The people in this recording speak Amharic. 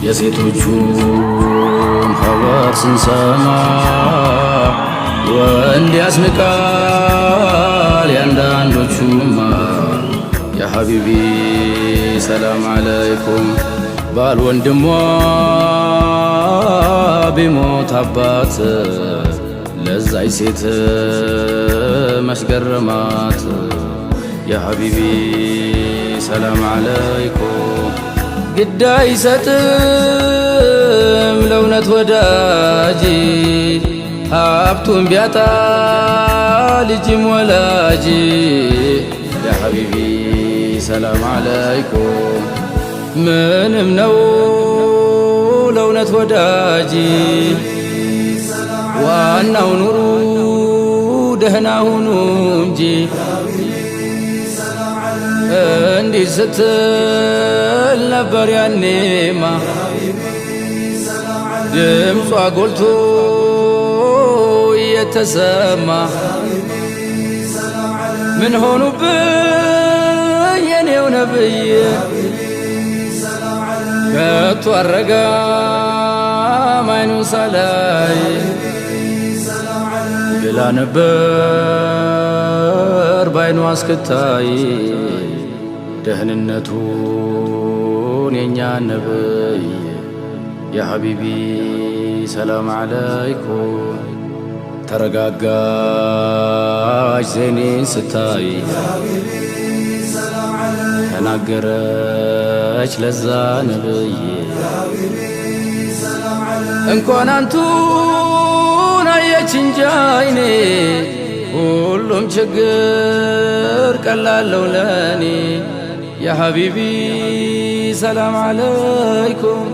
የሴቶቹን ኸበር ስንሰማ ወንድ ያስንቃል ያንዳንዶቹማ። ያ ሐቢቢ ሰላም ዓለይኩም ባል ወንድሟ ቢሞት አባት ለዛይ ሴት መስገረማት። ያ ሐቢቢ ሰላም ዓለይኩም ግድ አይሰጥም ለእውነት ወዳጅ ሀብቱን ቢያጣ ልጅም ወላጅ። ያ ሐቢቢ ሰላም ዓለይኩም ምንም ነው ለእውነት ወዳጅ ዋናው ኑሩ ደህና ሁኑ እንጂ። እንዲህ ስትል ነበር ያኔማ ድምጿ ጎልቶ እየተሰማ። ምን ሆኑብኝ የኔው ነብይ ከቶ አረጋም አይኑን ሳላይ ብላ ነበር ባይኗ አስከታይ ደህንነቱን የኛ ነብይ። ያ ሐቢቢ ሰላም ዓለይኩም ተረጋጋች ዜኔን ስታይ ተናገረች ለዛ ነብይ እንኳን አንቱን አየች እንጂ አይኔ ሁሉም ችግር ቀላለው ለኔ። ያ ሐቢቢ ሰላም ዓለይኩም